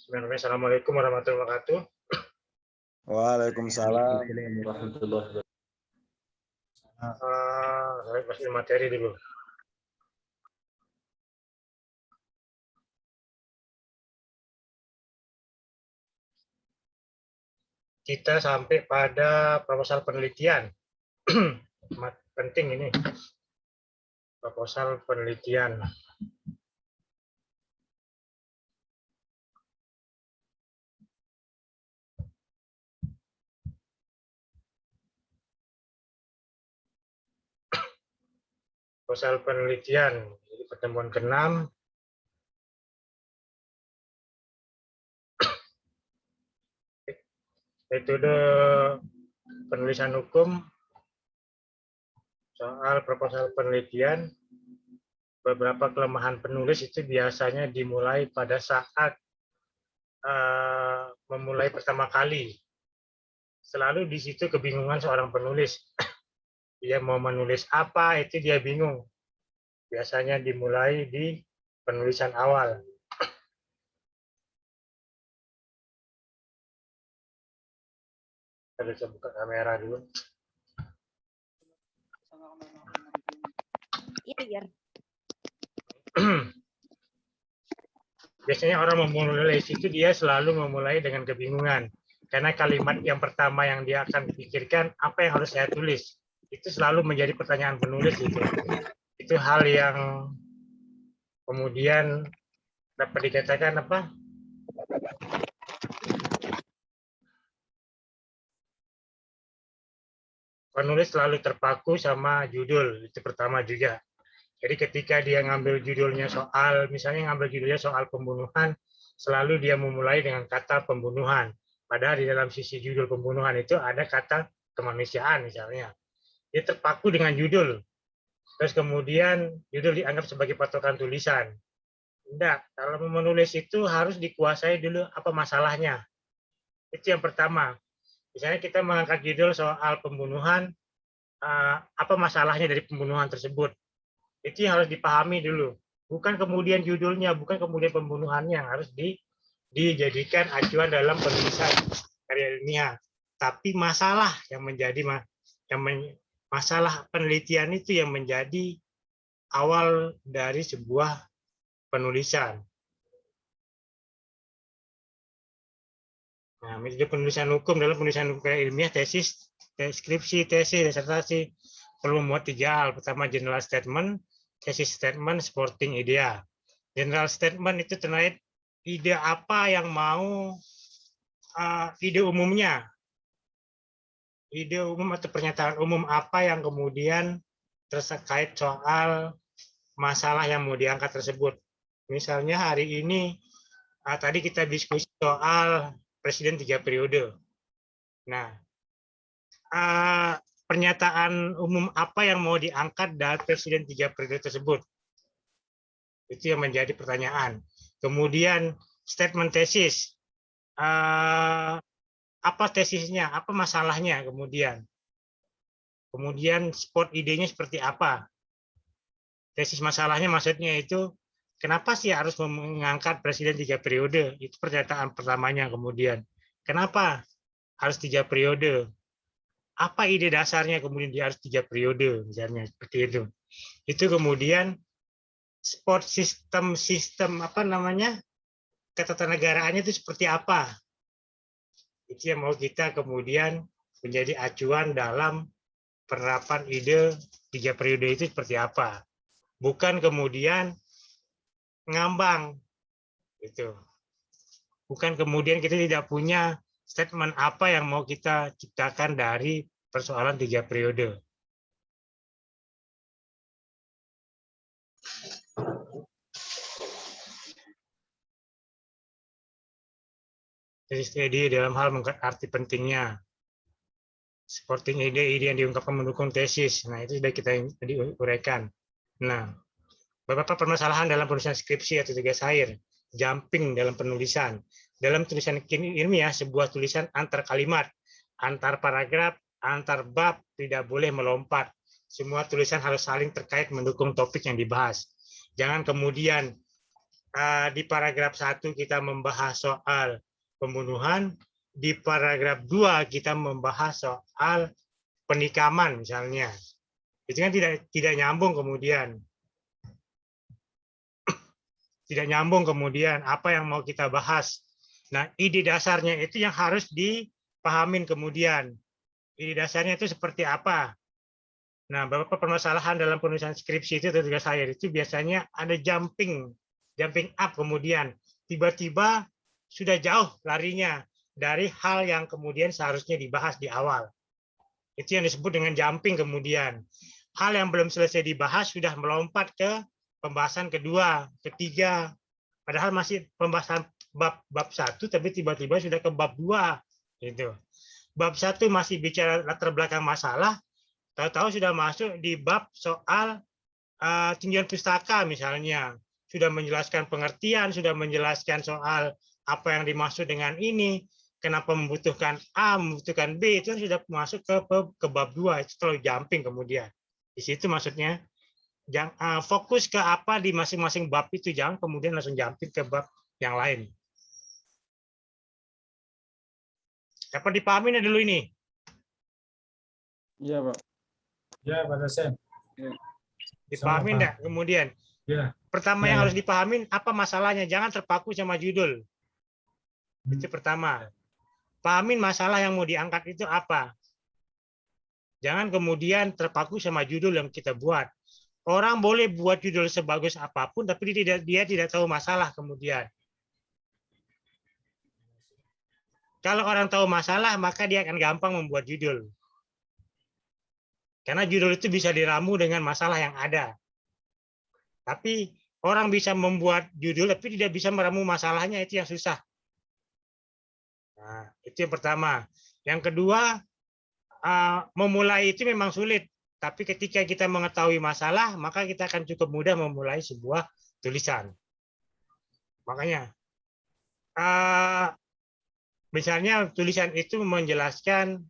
Assalamualaikum warahmatullahi wabarakatuh. Waalaikumsalam. Saya kasih materi dulu. Kita sampai pada proposal penelitian. Penting ini. Proposal penelitian. Proposal penelitian. Jadi pertemuan ke-6. Metode penulisan hukum soal proposal penelitian. Beberapa kelemahan penulis itu biasanya dimulai pada saat memulai pertama kali. Selalu di situ kebingungan seorang penulis. Dia mau menulis apa, itu dia bingung. Biasanya dimulai di penulisan awal. Kita bisa buka kamera dulu. Iya. Biasanya orang memulai itu dia selalu memulai dengan kebingungan. Karena kalimat yang pertama yang dia akan pikirkan, apa yang harus saya tulis? Itu selalu menjadi pertanyaan penulis itu. Itu hal yang kemudian dapat dikatakan apa? Penulis selalu terpaku sama judul, itu pertama juga. Jadi ketika dia ngambil judulnya soal, misalnya ngambil judulnya soal pembunuhan, selalu dia memulai dengan kata pembunuhan. Padahal di dalam sisi judul pembunuhan itu ada kata kemanusiaan misalnya. Dia terpaku dengan judul. Terus kemudian judul dianggap sebagai patokan tulisan. Tidak, kalau menulis itu harus dikuasai dulu apa masalahnya. Itu yang pertama. Misalnya kita mengangkat judul soal pembunuhan, apa masalahnya dari pembunuhan tersebut. Itu yang harus dipahami dulu. Bukan kemudian judulnya, bukan kemudian pembunuhannya yang harus dijadikan acuan dalam penulisan karya ilmiah. Tapi masalah yang menjadi masalah penelitian itu yang menjadi awal dari sebuah penulisan. Nah, metode penulisan hukum dalam penulisan hukum karya ilmiah, tesis, skripsi, tesis, disertasi perlu memuat 3 hal. Pertama, general statement, tesis statement, supporting idea. General statement itu terkait ide apa yang mau, ide umumnya. Ide umum atau pernyataan umum apa yang kemudian terkait soal masalah yang mau diangkat tersebut. Misalnya hari ini, tadi kita diskusi soal presiden 3 periode. Nah, pernyataan umum apa yang mau diangkat dari presiden 3 periode tersebut? Itu yang menjadi pertanyaan. Kemudian statement tesis. Apa tesisnya? Apa masalahnya kemudian? Kemudian spot idenya seperti apa? Tesis masalahnya maksudnya itu kenapa sih harus mengangkat presiden 3 periode? Itu pernyataan pertamanya kemudian. Kenapa harus 3 periode? Apa ide dasarnya kemudian dia harus 3 periode misalnya seperti itu. Itu kemudian spot sistem apa namanya? Ketatanegaraan itu seperti apa? Itu yang mau kita kemudian menjadi acuan dalam penerapan ide 3 periode itu seperti apa. Bukan kemudian ngambang. Gitu. Bukan kemudian kita tidak punya statement apa yang mau kita ciptakan dari persoalan 3 periode. Jadi dalam hal mengangkat arti pentingnya. Supporting ide-ide yang diungkapkan mendukung tesis. Nah, itu sudah kita diuraikan. Nah, beberapa permasalahan dalam penulisan skripsi atau tugas akhir. Jumping dalam penulisan. Dalam tulisan ilmiah, sebuah tulisan antar kalimat, antar paragraf, antar bab tidak boleh melompat. Semua tulisan harus saling terkait mendukung topik yang dibahas. Jangan kemudian di paragraf 1 kita membahas soal pembunuhan, di paragraf 2 kita membahas soal penikaman misalnya. Itu kan tidak nyambung kemudian. Tidak nyambung kemudian apa yang mau kita bahas. Nah, ide dasarnya itu yang harus dipahamin kemudian. Ide dasarnya itu seperti apa? Nah, beberapa permasalahan dalam penulisan skripsi itu tugas saya itu biasanya ada jumping up kemudian tiba-tiba sudah jauh larinya dari hal yang kemudian seharusnya dibahas di awal. Itu yang disebut dengan jumping kemudian. Hal yang belum selesai dibahas sudah melompat ke pembahasan kedua, ketiga. Padahal masih pembahasan bab 1 tapi tiba-tiba sudah ke bab 2 gitu. Bab 1 masih bicara latar belakang masalah, tahu-tahu sudah masuk di bab soal tinjauan pustaka misalnya. Sudah menjelaskan pengertian, sudah menjelaskan soal apa yang dimaksud dengan ini, kenapa membutuhkan A, membutuhkan B, itu sudah masuk ke bab 2, itu terlalu jumping kemudian. Di situ maksudnya fokus ke apa di masing-masing bab itu, jangan kemudian langsung jumping ke bab yang lain. Dapat dipahami dulu ini? Iya, Pak. Ya, Pak Dosen. Dipahami enggak kemudian? Ya. Pertama Ya, yang ya. harus dipahamin apa masalahnya, jangan terpaku sama judul. Itu pertama. Pahamin masalah yang mau diangkat itu apa. Jangan kemudian terpaku sama judul yang kita buat. Orang boleh buat judul sebagus apapun, tapi dia tidak tahu masalah kemudian. Kalau orang tahu masalah, maka dia akan gampang membuat judul. Karena judul itu bisa diramu dengan masalah yang ada. Tapi orang bisa membuat judul, tapi tidak bisa meramu masalahnya, itu yang susah. Nah, itu yang pertama. Yang kedua, memulai itu memang sulit. Tapi ketika kita mengetahui masalah, maka kita akan cukup mudah memulai sebuah tulisan. Makanya, misalnya tulisan itu menjelaskan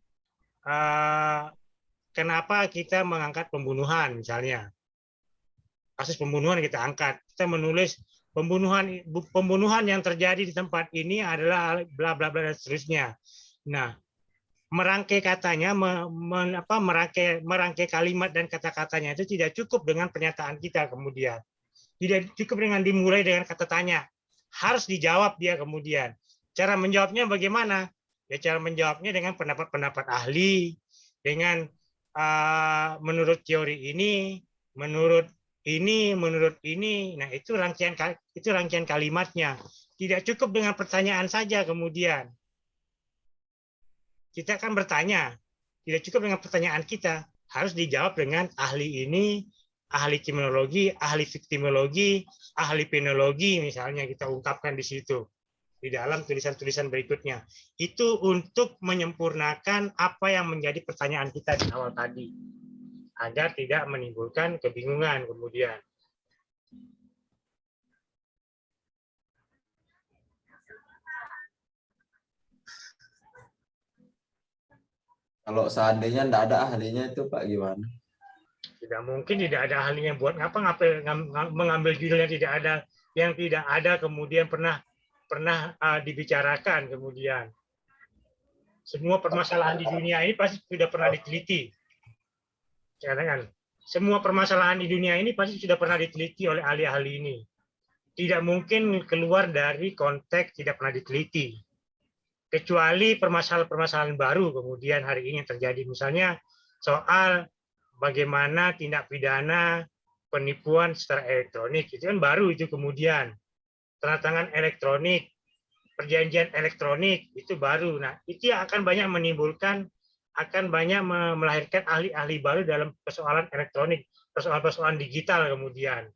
kenapa kita mengangkat pembunuhan, misalnya. Kasus pembunuhan kita angkat. Kita menulis pembunuhan yang terjadi di tempat ini adalah bla bla bla dan seterusnya. Nah, merangkai katanya, merangkai kalimat dan kata-katanya itu tidak cukup dengan pernyataan kita kemudian. Tidak cukup dengan dimulai dengan kata tanya. Harus dijawab dia kemudian. Cara menjawabnya bagaimana? Ya cara menjawabnya dengan pendapat-pendapat ahli, dengan menurut teori ini, menurut ini. Nah, itu rangkaian kalimatnya. Tidak cukup dengan pertanyaan saja kemudian. Kita akan bertanya, tidak cukup dengan pertanyaan kita, harus dijawab dengan ahli ini, ahli kriminologi, ahli viktimologi, ahli penologi, misalnya kita ungkapkan di situ di dalam tulisan-tulisan berikutnya. Itu untuk menyempurnakan apa yang menjadi pertanyaan kita di awal tadi, agar tidak menimbulkan kebingungan kemudian. Kalau seandainya tidak ada ahlinya itu Pak gimana? Tidak mungkin tidak ada ahlinya. Buat ngapa mengambil judul yang tidak ada kemudian pernah dibicarakan kemudian. Semua permasalahan di dunia ini pasti sudah pernah diteliti. Kan? Semua permasalahan di dunia ini pasti sudah pernah diteliti oleh ahli-ahli ini. Tidak mungkin keluar dari konteks tidak pernah diteliti. Kecuali permasalahan-permasalahan baru kemudian hari ini yang terjadi. Misalnya soal bagaimana tindak pidana penipuan secara elektronik. Itu kan baru itu kemudian. Tanda tangan elektronik, perjanjian elektronik, itu baru. Nah, itu yang akan banyak melahirkan ahli-ahli baru dalam persoalan elektronik, persoalan-persoalan digital kemudian.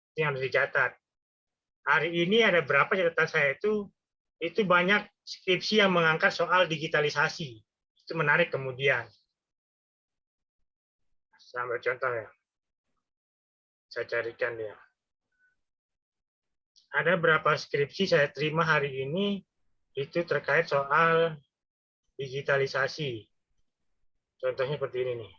Itu yang harus dicatat. Hari ini ada berapa catatan saya itu banyak skripsi yang mengangkat soal digitalisasi. Itu menarik kemudian. Saya ambil contoh ya. Saya carikan dia. Ada berapa skripsi saya terima hari ini itu terkait soal digitalisasi. Contohnya seperti ini nih.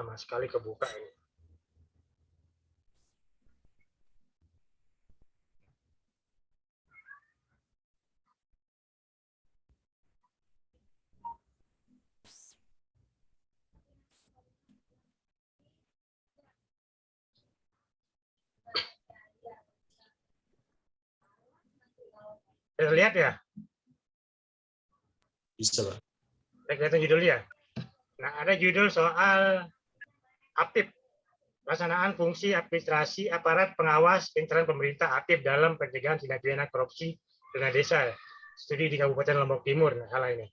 Sama sekali kebuka ini. Lihat ya, Bisa, Pak. kelihatan judulnya. Nah, ada judul soal APIP, pelaksanaan fungsi administrasi aparat pengawas intern pemerintah APIP dalam pencegahan tindak pidana korupsi dana desa. Studi di Kabupaten Lombok Timur, salah ini.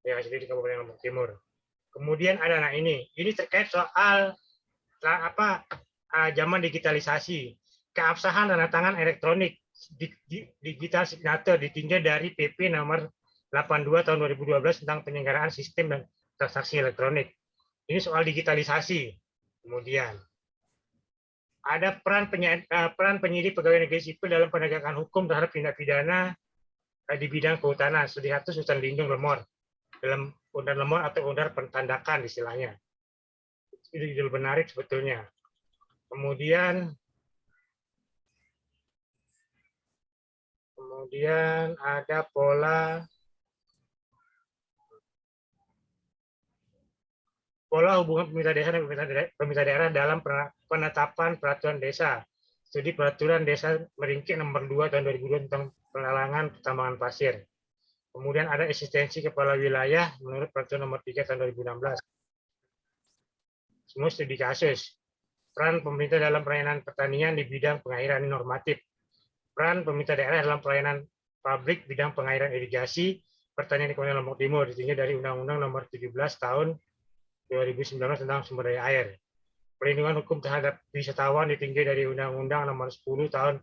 Ya, studi di Kabupaten Lombok Timur. Kemudian ada ini terkait soal zaman digitalisasi, keabsahan tanda tangan elektronik, digital signature ditinjau dari PP nomor 82 tahun 2012 tentang penyelenggaraan sistem dan transaksi elektronik. Ini soal digitalisasi. Kemudian ada peran penyidik pegawai negeri sipil dalam penegakan hukum terhadap tindak pidana di bidang kehutanan, studi status hutan lindung lemor dalam undar lemor atau undar pentandakan istilahnya. Itu judul menarik sebetulnya. Kemudian ada pola hubungan pemerintah desa dan pemerintah daerah dalam penetapan peraturan desa. Studi peraturan desa Meringkik nomor 2 tahun 2002 tentang pelelangan pertambangan pasir. Kemudian ada eksistensi kepala wilayah menurut peraturan nomor 3 tahun 2016. Semua studi kasus. Peran pemerintah dalam pelayanan pertanian di bidang pengairan normatif. Peran pemerintah daerah dalam pelayanan pabrik bidang pengairan irigasi pertanian di Kabupaten Lombok Timur ditinjau dari Undang-Undang Nomor 17 Tahun 2019 tentang sumber daya air. Perlindungan hukum terhadap wisatawan ditinjau dari Undang-Undang Nomor 10 Tahun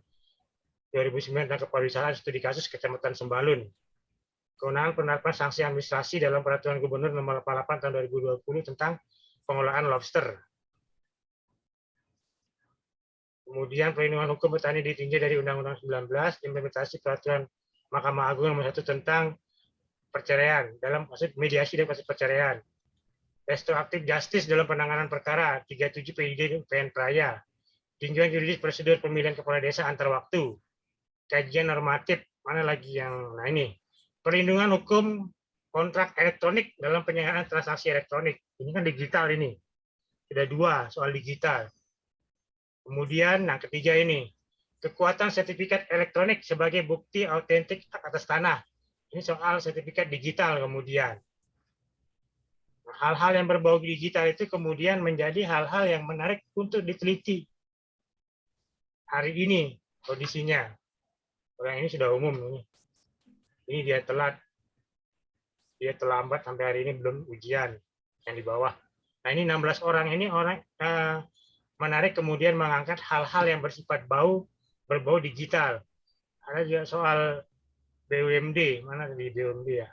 2009 tentang kepariwisataan studi kasus Kecamatan Sembalun. Kewenangan penerapan sanksi administrasi dalam Peraturan Gubernur Nomor 88 Tahun 2020 tentang pengelolaan lobster. Kemudian perlindungan hukum petani ditinjau dari Undang-Undang 19, implementasi peraturan Mahkamah Agung nomor 1 tentang perceraian dalam kasus mediasi dan kasus perceraian. Restoratif justice dalam penanganan perkara 37 PID PN Praya. Tinjauan yuridis prosedur pemilihan kepala desa antar waktu. Kajian normatif, mana lagi yang ini. Perlindungan hukum kontrak elektronik dalam penyelenggaraan transaksi elektronik. Ini kan digital ini. Sudah 2 soal digital. Kemudian, ketiga ini, kekuatan sertifikat elektronik sebagai bukti autentik atas tanah. Ini soal sertifikat digital kemudian. Hal-hal yang berbau digital itu kemudian menjadi hal-hal yang menarik untuk diteliti. Hari ini kondisinya. Orang ini sudah umum. Ini dia telat. Dia terlambat sampai hari ini belum ujian yang di bawah. Nah ini 16 orang ini menarik kemudian mengangkat hal-hal yang bersifat berbau digital. Ada juga soal BUMD, mana di BUMD ya?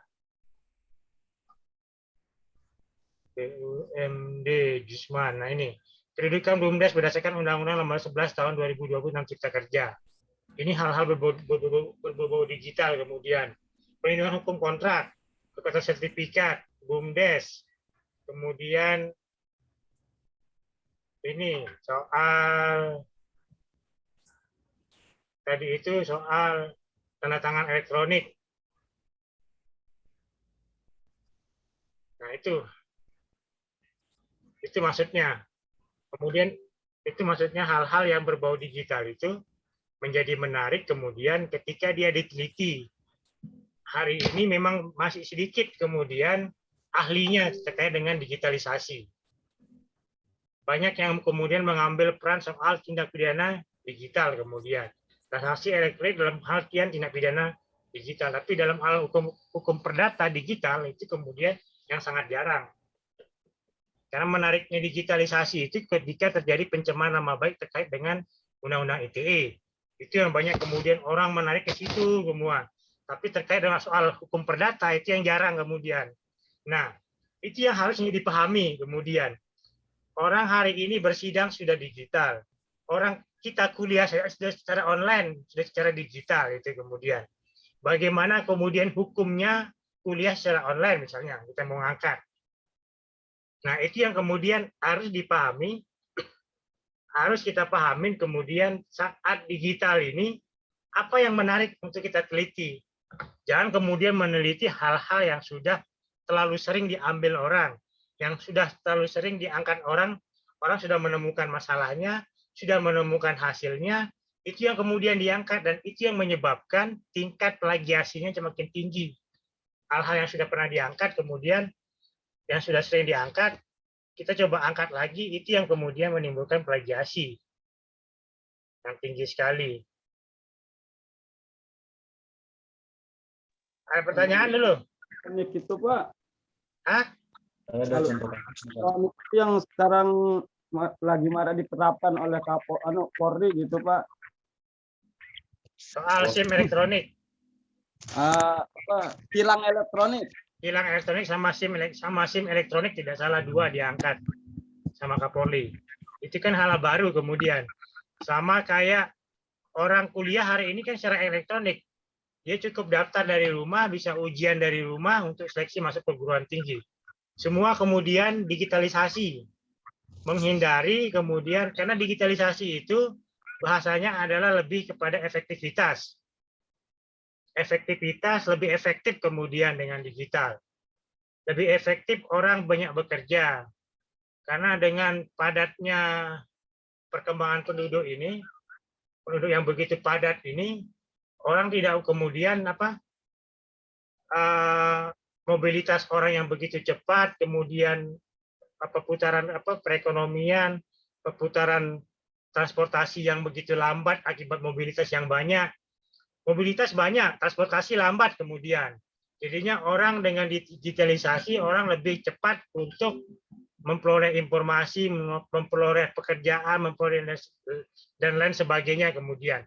BUMD Jusman. Nah ini, kedudukan BUMDes berdasarkan Undang-Undang Nomor 11 Tahun 2020 tentang Cipta Kerja. Ini hal-hal berbau digital kemudian. Perlindungan hukum kontrak, kekuatan sertifikat, BUMDes, kemudian ini soal tadi itu soal tanda tangan elektronik. Nah itu maksudnya. Kemudian itu maksudnya hal-hal yang berbau digital itu menjadi menarik kemudian ketika dia diteliti. Hari ini memang masih sedikit kemudian ahlinya terkait dengan digitalisasi. Banyak yang kemudian mengambil peran soal tindak pidana digital kemudian. Transaksi elektronik dalam artian tindak pidana digital. Tapi dalam hal hukum perdata digital itu kemudian yang sangat jarang. Karena menariknya digitalisasi itu ketika terjadi pencemaran nama baik terkait dengan Undang-Undang ITE. Itu yang banyak kemudian orang menarik ke situ semua. Tapi terkait dengan soal hukum perdata itu yang jarang kemudian. Nah, itu yang harusnya dipahami kemudian. Orang hari ini bersidang sudah digital. Orang kita kuliah sudah secara online, sudah secara digital itu kemudian. Bagaimana kemudian hukumnya kuliah secara online misalnya kita mau ngangkat. Nah, itu yang kemudian harus dipahami, harus kita pahamin kemudian saat digital ini, apa yang menarik untuk kita teliti. Jangan kemudian meneliti hal-hal yang sudah terlalu sering diambil orang, yang sudah terlalu sering diangkat orang, orang sudah menemukan masalahnya, sudah menemukan hasilnya, itu yang kemudian diangkat, dan itu yang menyebabkan tingkat plagiasinya semakin tinggi. Hal-hal yang sudah pernah diangkat, kemudian yang sudah sering diangkat, kita coba angkat lagi, itu yang kemudian menimbulkan plagiasi yang tinggi sekali. Ada pertanyaan dulu? Elektronik itu Pak, Hah? elektronik itu yang sekarang lagi marak diterapkan oleh Polri gitu Pak. Soal SIM elektronik. Tilang elektronik. Tilang elektronik sama SIM elektronik tidak salah, dua diangkat sama Kapolri. Itu kan hal baru kemudian. Sama kayak orang kuliah hari ini kan secara elektronik. Dia cukup daftar dari rumah, bisa ujian dari rumah untuk seleksi masuk perguruan tinggi. Semua kemudian digitalisasi. Menghindari kemudian, karena digitalisasi itu bahasanya adalah lebih kepada efektivitas. Efektivitas lebih efektif kemudian dengan digital. Lebih efektif orang banyak bekerja. Karena dengan padatnya perkembangan penduduk ini, penduduk yang begitu padat ini, orang tidak kemudian mobilitas orang yang begitu cepat, kemudian putaran perekonomian, perputaran transportasi yang begitu lambat akibat mobilitas yang banyak. Mobilitas banyak, transportasi lambat kemudian. Jadinya orang dengan digitalisasi, orang lebih cepat untuk memperoleh informasi, memperoleh pekerjaan, memperoleh dan lain sebagainya kemudian.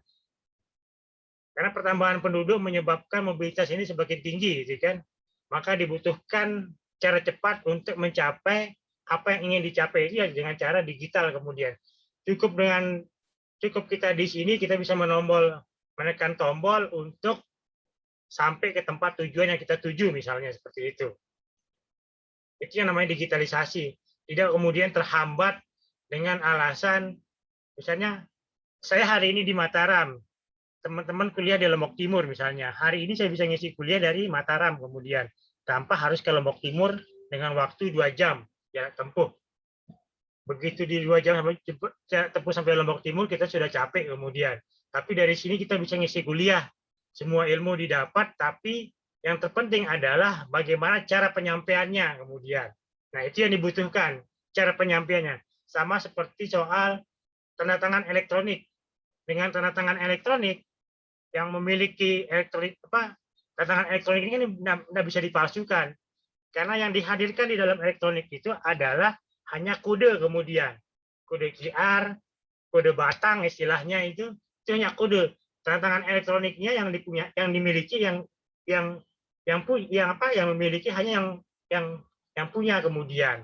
Karena pertambahan penduduk menyebabkan mobilitas ini semakin tinggi, gitu kan? Maka dibutuhkan cara cepat untuk mencapai apa yang ingin dicapai itu ya dengan cara digital kemudian. Cukup kita di sini kita bisa menekan tombol untuk sampai ke tempat tujuan yang kita tuju, misalnya seperti itu. Itu yang namanya digitalisasi. Tidak kemudian terhambat dengan alasan, misalnya saya hari ini di Mataram, teman-teman kuliah di Lombok Timur misalnya. Hari ini saya bisa ngisi kuliah dari Mataram kemudian, tanpa harus ke Lombok Timur dengan waktu 2 jam jarak tempuh. Begitu di 2 jam tempuh sampai Lombok Timur, kita sudah capek kemudian. Tapi dari sini kita bisa ngisi kuliah. Semua ilmu didapat, tapi yang terpenting adalah bagaimana cara penyampaiannya kemudian. Nah, itu yang dibutuhkan, cara penyampaiannya. Sama seperti soal tanda tangan elektronik. Dengan tanda tangan elektronik, yang memiliki tanda tangan elektronik ini tidak bisa dipalsukan. Karena yang dihadirkan di dalam elektronik itu adalah hanya kode kemudian. Kode QR, kode batang istilahnya itu hanya kode. Tanda tangan elektroniknya yang dimiliki yang memiliki hanya yang punya kemudian.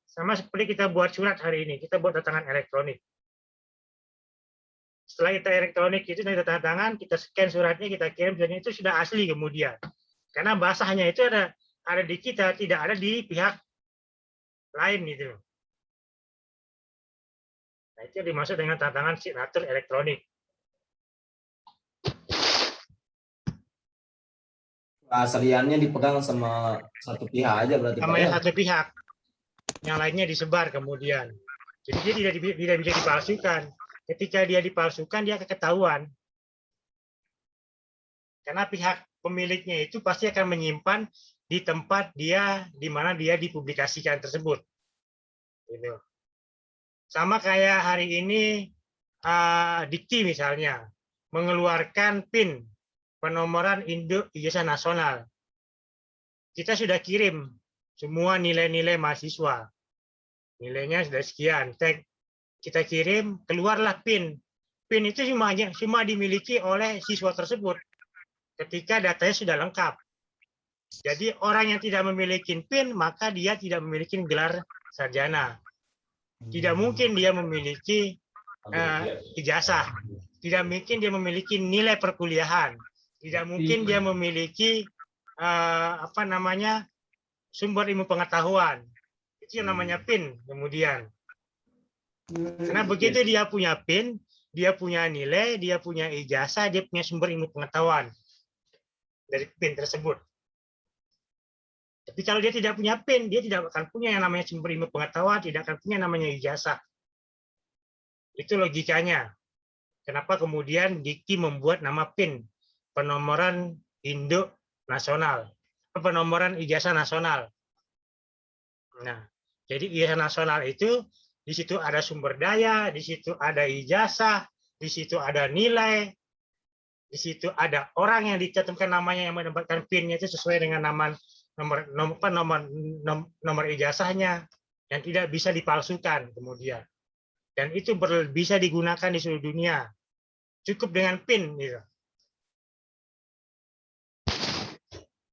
Sama seperti kita buat surat hari ini, kita buat tanda tangan elektronik. Setelah kita elektronik itu kita tanda tangan, kita scan suratnya, kita kirim, dan itu sudah asli kemudian. Karena bahasanya itu ada di kita, tidak ada di pihak lain gitu. Nah, itu dimaksud dengan tanda tangan signatur elektronik. Asliannya dipegang sama satu pihak aja berarti sama Pak, yang ya? satu pihak, yang lainnya disebar kemudian. Jadi dia tidak bisa dipalsukan. Ketika dia dipalsukan, dia ketahuan. Karena pihak pemiliknya itu pasti akan menyimpan di tempat dia, di mana dia dipublikasikan tersebut. Gitu. Sama kayak hari ini Dikti misalnya mengeluarkan PIN, penomoran induk ijazah nasional. Kita sudah kirim semua nilai-nilai mahasiswa. Nilainya sudah sekian. Kita kirim, keluarlah PIN. PIN itu cuma dimiliki oleh siswa tersebut ketika datanya sudah lengkap. Jadi orang yang tidak memiliki PIN, maka dia tidak memiliki gelar sarjana. Tidak mungkin dia memiliki ijazah. Tidak mungkin dia memiliki nilai perkuliahan. Tidak mungkin dia memiliki sumber ilmu pengetahuan. Itu yang namanya PIN kemudian. Karena begitu dia punya PIN, dia punya nilai, dia punya ijazah, dia punya sumber ilmu pengetahuan dari PIN tersebut. Tapi kalau dia tidak punya PIN, dia tidak akan punya yang namanya sumber ilmu pengetahuan, tidak akan punya namanya ijazah. Itu logikanya. Kenapa kemudian Dikti membuat nama PIN, penomoran induk nasional, penomoran ijazah nasional. Nah, jadi ijazah nasional itu di situ ada sumber daya, di situ ada ijazah, di situ ada nilai, di situ ada orang yang dicantumkan namanya yang mendapatkan PIN-nya itu sesuai dengan nomor ijazahnya yang tidak bisa dipalsukan kemudian. Dan itu bisa digunakan di seluruh dunia. Cukup dengan PIN gitu.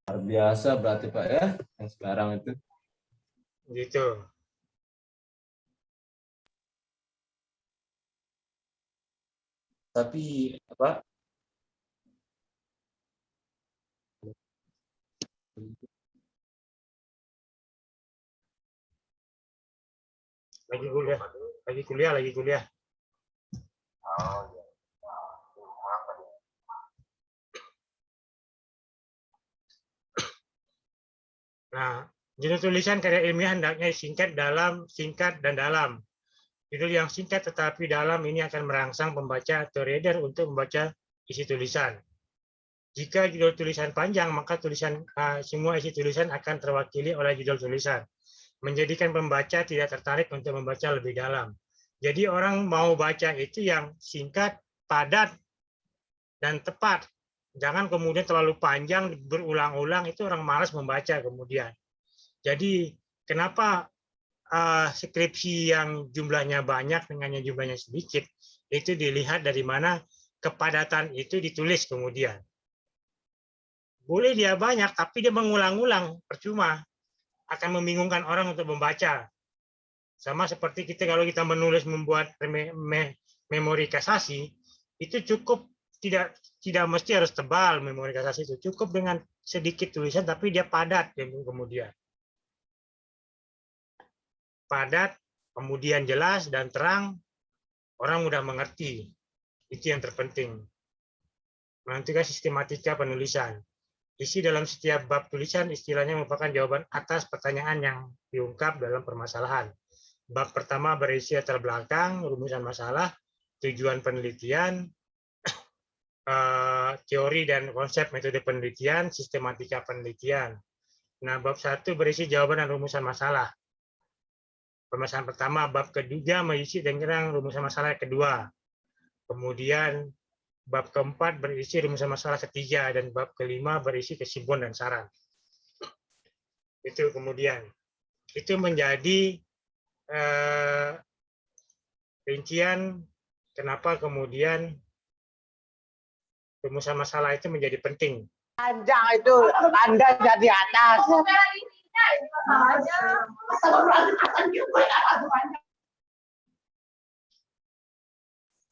Luar biasa berarti Pak ya, yang sekarang itu. Gitu. Tapi apa? Lagi kuliah. Nah, judul tulisan karya ilmiah hendaknya singkat dan dalam. Judul yang singkat tetapi dalam ini akan merangsang pembaca atau reader untuk membaca isi tulisan. Jika judul tulisan panjang, maka semua isi tulisan akan terwakili oleh judul tulisan, menjadikan pembaca tidak tertarik untuk membaca lebih dalam. Jadi orang mau baca itu yang singkat, padat, dan tepat. Jangan kemudian terlalu panjang, berulang-ulang, itu orang malas membaca kemudian. Jadi kenapa skripsi yang jumlahnya banyak dengan yang jumlahnya sedikit, itu dilihat dari mana kepadatan itu ditulis kemudian. Boleh dia banyak, tapi dia mengulang-ulang, percuma. Akan membingungkan orang untuk membaca. Sama seperti kalau kita membuat memori kasasi, itu cukup tidak mesti harus tebal memori kasasi itu. Cukup dengan sedikit tulisan, tapi dia padat kemudian. Padat, kemudian jelas dan terang, orang mudah mengerti. Itu yang terpenting. Menentukan sistematika penulisan. Isi dalam setiap bab tulisan istilahnya merupakan jawaban atas pertanyaan yang diungkap dalam permasalahan. Bab pertama berisi latar belakang, rumusan masalah, tujuan penelitian, teori dan konsep metode penelitian, sistematika penelitian. Nah, bab 1 berisi jawaban dan rumusan masalah. Permasalahan pertama, bab kedua berisi dengan rumusan masalah kedua. Kemudian bab keempat berisi rumusan masalah ketiga, dan bab kelima berisi kesimpulan dan saran. Itu kemudian. Itu menjadi rincian kenapa kemudian rumusan masalah itu menjadi penting. Panjang itu, Anda jadi atas.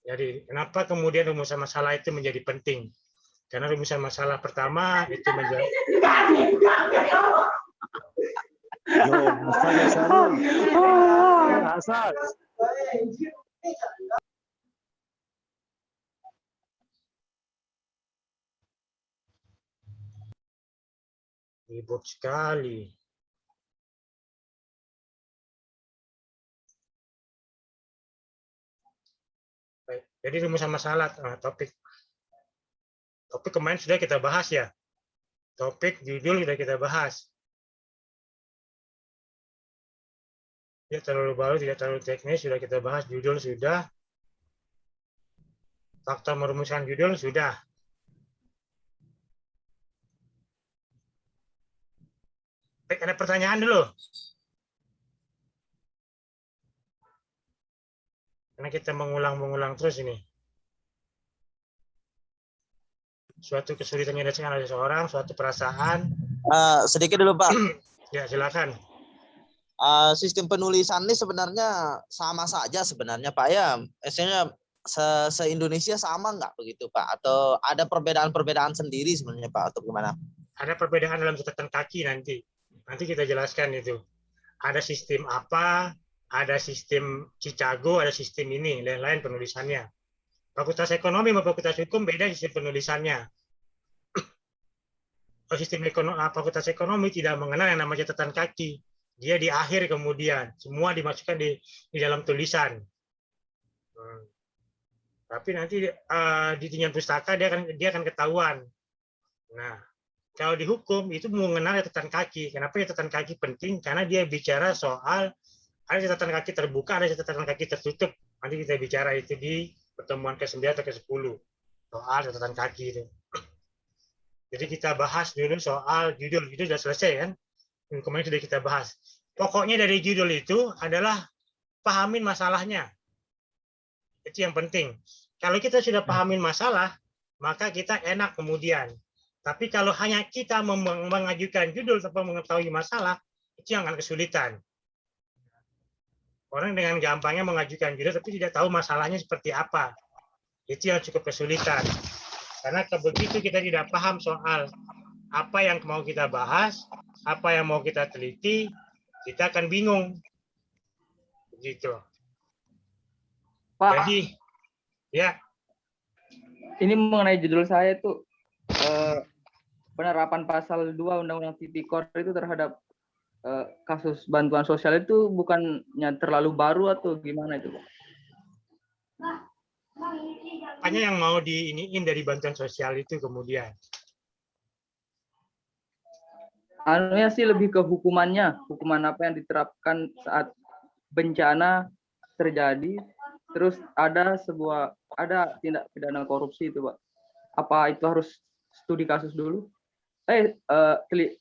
Jadi, kenapa kemudian rumusan masalah itu menjadi penting? Karena rumusan masalah pertama itu menjadi ribut sekali. Baik, jadi rumusan masalah, topik kemarin sudah kita bahas ya. Topik, judul sudah kita bahas. Tidak terlalu baru, tidak terlalu teknis, sudah kita bahas. Judul sudah. Faktor merumuskan judul sudah. Baik, ada pertanyaan dulu. Karena kita mengulang-mengulang terus ini. Suatu kesulitan yang dirasakan oleh seseorang, suatu perasaan. Sedikit dulu Pak. Ya, silakan. Sistem penulisan ini sebenarnya sama saja sebenarnya Pak ya. Esnya se-Indonesia sama nggak begitu Pak? Atau ada perbedaan-perbedaan sendiri sebenarnya Pak? Atau gimana? Ada perbedaan dalam catatan kaki nanti. Nanti kita jelaskan itu. ada sistem apa, ada sistem Chicago, ada sistem ini, lain-lain penulisannya. Fakultas Ekonomi maupun Fakultas Hukum beda sistem penulisannya. Fakultas Ekonomi tidak mengenal yang namanya catatan kaki. Dia di akhir kemudian, semua dimasukkan di dalam tulisan. Tapi nanti di tinggian pustaka dia akan ketahuan. Nah, kalau di hukum itu mengenal catatan kaki. Kenapa catatan kaki penting? Karena dia bicara soal ada catatan kaki terbuka, ada catatan kaki tertutup. Nanti kita bicara itu di pertemuan ke-9 atau ke-10 soal catatan kaki itu. Jadi kita bahas dulu soal judul. Judul sudah selesai kan? Kemarin sudah kita bahas. Pokoknya dari judul itu adalah pahamin masalahnya. Itu yang penting. Kalau kita sudah pahamin masalah, maka kita enak kemudian. Tapi kalau hanya kita mengajukan judul tanpa mengetahui masalah, itu yang akan kesulitan. Orang dengan gampangnya mengajukan judul, tapi tidak tahu masalahnya seperti apa. Itu yang cukup kesulitan. Karena begitu kita tidak paham soal apa yang mau kita bahas, apa yang mau kita teliti, kita akan bingung. Begitu. Pak, Jadi, ya. ini mengenai judul saya itu penerapan pasal 2 Undang-Undang Tipikor itu terhadap kasus bantuan sosial itu bukannya terlalu baru atau gimana itu, Pak? Hanya yang mau diiniin dari bantuan sosial itu kemudian. Anunya sih lebih ke hukumannya, hukuman apa yang diterapkan saat bencana terjadi, terus ada tindak pidana korupsi itu, Pak. Apa itu harus studi kasus dulu?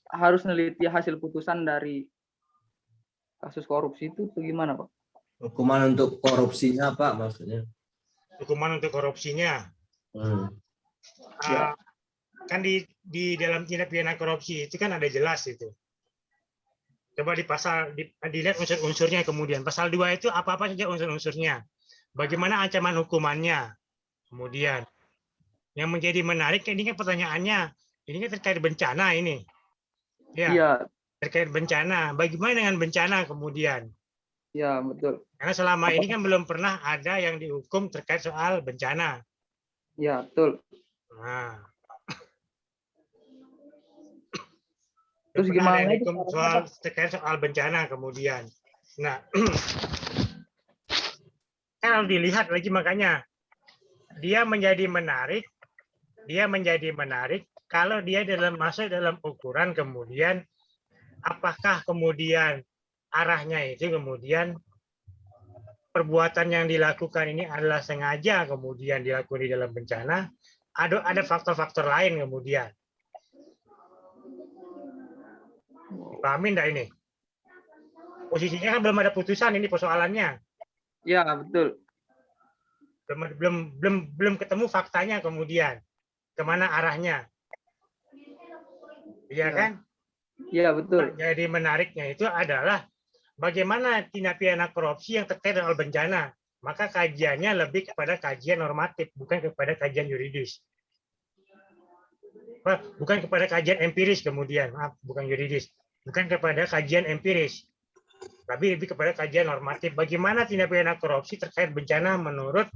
Harus neliti hasil putusan dari kasus korupsi itu gimana, Pak? Hukuman untuk korupsinya, Pak, maksudnya. Hukuman untuk korupsinya. Ya. Kan di dalam tindak pidana korupsi itu kan ada jelas itu. Coba dilihat unsur-unsurnya kemudian. Pasal 2 itu apa-apa saja unsur-unsurnya. Bagaimana ancaman hukumannya. Kemudian yang menjadi menarik ini kan pertanyaannya, ini kan terkait bencana ini. Ya, Iya. terkait bencana. Bagaimana dengan bencana kemudian? Ya, betul. Karena selama ini kan belum pernah ada yang dihukum terkait soal bencana. Ya, betul. Nah, Terus pernah ada gimana yang itu dihukum terkait soal bencana kemudian. Nah, kalau dilihat lagi makanya dia menjadi menarik kalau dia masuk dalam ukuran kemudian apakah kemudian arahnya itu kemudian perbuatan yang dilakukan ini adalah sengaja kemudian dilakukan di dalam bencana, ada faktor-faktor lain kemudian. Dipahami enggak ini? Posisinya kan belum ada putusan ini persoalannya. Ya, betul. Belum ketemu faktanya kemudian kemana arahnya. Iya kan? Iya, betul. Jadi menariknya itu adalah bagaimana tindak pidana korupsi yang terkait dengan bencana. Maka kajiannya lebih kepada kajian normatif, bukan kepada kajian yuridis. Bukan kepada kajian empiris kemudian, bukan yuridis. Bukan kepada kajian empiris. Tapi lebih kepada kajian normatif. Bagaimana tindak pidana korupsi terkait bencana menurut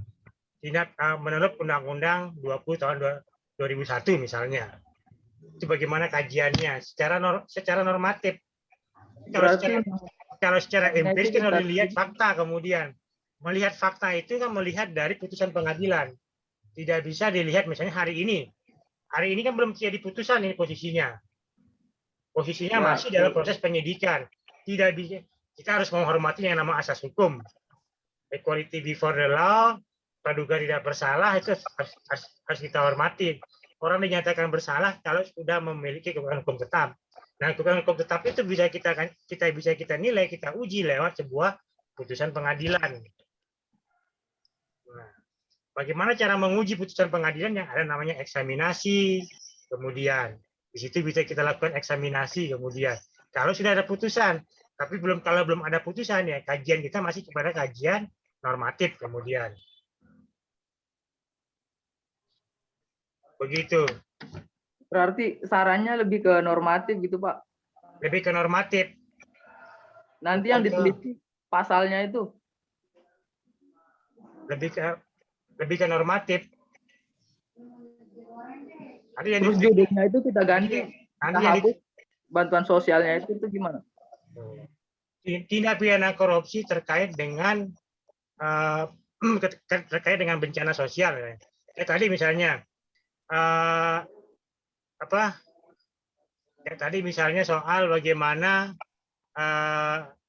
Undang-Undang 20 tahun 2001 misalnya. Itu bagaimana kajiannya secara normatif. Kalau secara empiris kan harus dilihat fakta kemudian. Melihat fakta itu kan melihat dari putusan pengadilan. Tidak bisa dilihat misalnya hari ini. Hari ini kan belum jadi putusan ini posisinya. Posisinya masih dalam proses penyidikan. Tidak bisa, kita harus menghormati yang nama asas hukum. Equality before the law, praduga tidak bersalah itu harus kita hormati. Orang dinyatakan bersalah kalau sudah memiliki kekuatan hukum tetap. Nah, kekuatan hukum tetap itu bisa kita nilai, kita uji lewat sebuah putusan pengadilan. Nah, bagaimana cara menguji putusan pengadilan yang ada namanya eksaminasi, kemudian di situ bisa kita lakukan eksaminasi kemudian. Kalau sudah ada putusan, tapi kalau belum ada putusan ya kajian kita masih kepada kajian normatif kemudian. Begitu. Berarti sarannya lebih ke normatif gitu, Pak? Lebih ke normatif. Nanti yang Bukan ke- diteliti pasalnya itu. lebih ke normatif. Nanti yang Terus di- judulnya itu kita ganti, nanti kita yang hapus bantuan sosialnya itu gimana? tindak pidana korupsi terkait dengan eh, terkait dengan bencana sosial. Kayak tadi misalnya apa? Kayak tadi misalnya soal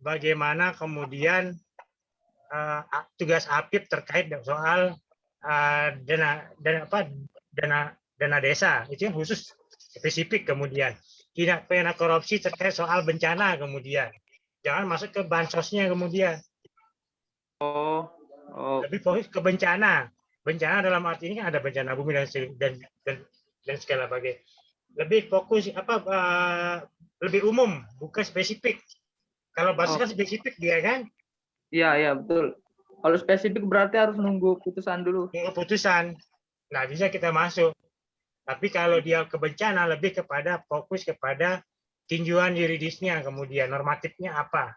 bagaimana kemudian tugas APIP terkait dengan soal dana desa, itu yang khusus spesifik. Kemudian tindak pidana korupsi terkait soal bencana, kemudian jangan masuk ke bansosnya, kemudian Oh, lebih fokus ke bencana dalam arti ini kan ada bencana bumi dan segala bagai, lebih fokus lebih umum, bukan spesifik. Kalau basis kan spesifik dia kan. iya betul. Kalau spesifik berarti harus nunggu putusan dulu. Keputusan nggak bisa kita masuk. Tapi kalau dia ke bencana lebih kepada fokus kepada tinjauan yuridisnya, kemudian normatifnya apa.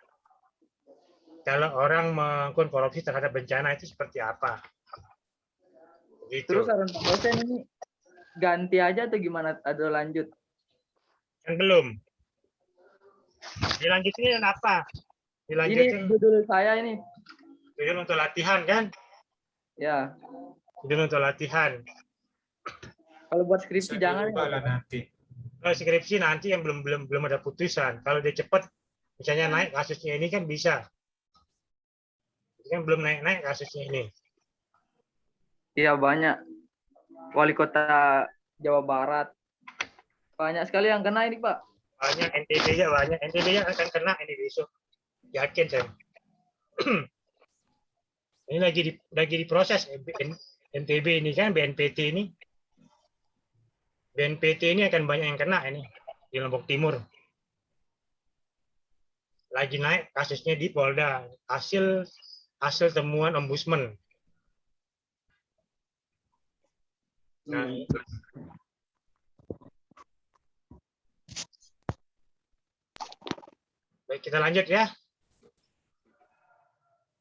Kalau orang melakukan korupsi terhadap bencana itu seperti apa. Gitu. Terus saran Pak dosen ini ganti aja atau gimana? Ada lanjut? Yang belum. Dilanjutin apa? Dilanjutin Ini judul saya ini. judul untuk latihan kan? Ya. Judul untuk latihan. Kalau buat skripsi Bisa jangan. dirubah lah nanti. Kalau skripsi nanti yang belum ada putusan. Kalau dia cepat, misalnya naik kasusnya ini kan bisa. Ini kan belum naik kasusnya ini. Iya banyak. Wali kota Jawa Barat. Banyak sekali yang kena ini Pak. Banyak NTB-nya banyak. NTB-nya akan kena ini besok. Yakin saya. Ini lagi diproses NTB ini kan, BNPT ini. BNPT ini akan banyak yang kena ini di Lombok Timur. Lagi naik kasusnya di Polda. Hasil temuan ombudsman. Nah, baik, kita lanjut ya.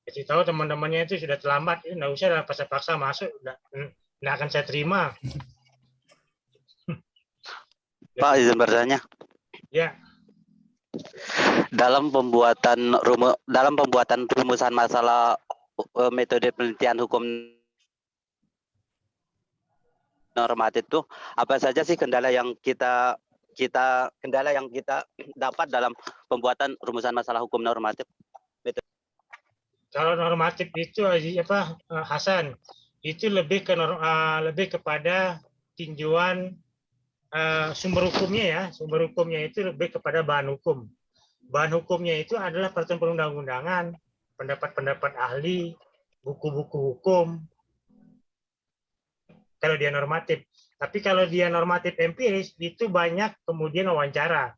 Kasih tahu teman-temannya itu sudah terlambat, itu nggak usah paksa-paksa masuk, nggak akan saya terima. Pak, izin bertanya. Ya, Dalam pembuatan rumusan masalah metode penelitian hukum normatif itu apa saja sih kendala yang kita dapat dalam pembuatan rumusan masalah hukum normatif? kalau normatif itu Hasan, itu lebih kepada tinjauan sumber hukumnya ya. Sumber hukumnya itu lebih kepada bahan hukum. Bahan hukumnya itu adalah peraturan perundang-undangan, pendapat-pendapat ahli, buku-buku hukum. Kalau dia normatif. Tapi kalau dia normatif empiris, itu banyak kemudian wawancara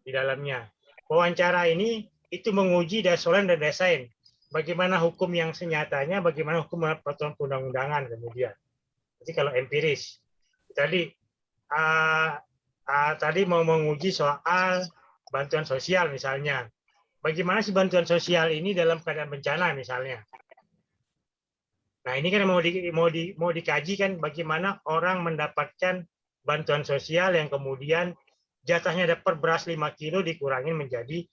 di dalamnya. Wawancara ini itu menguji dasar dan desain. Bagaimana hukum yang senyatanya, bagaimana hukum peraturan perundang-undangan kemudian. Jadi kalau empiris. Tadi mau menguji soal bantuan sosial misalnya. Bagaimana sih bantuan sosial ini dalam keadaan bencana misalnya. Nah, ini kan mau dikaji kan bagaimana orang mendapatkan bantuan sosial yang kemudian jatahnya dapat beras 5 kilo dikurangin menjadi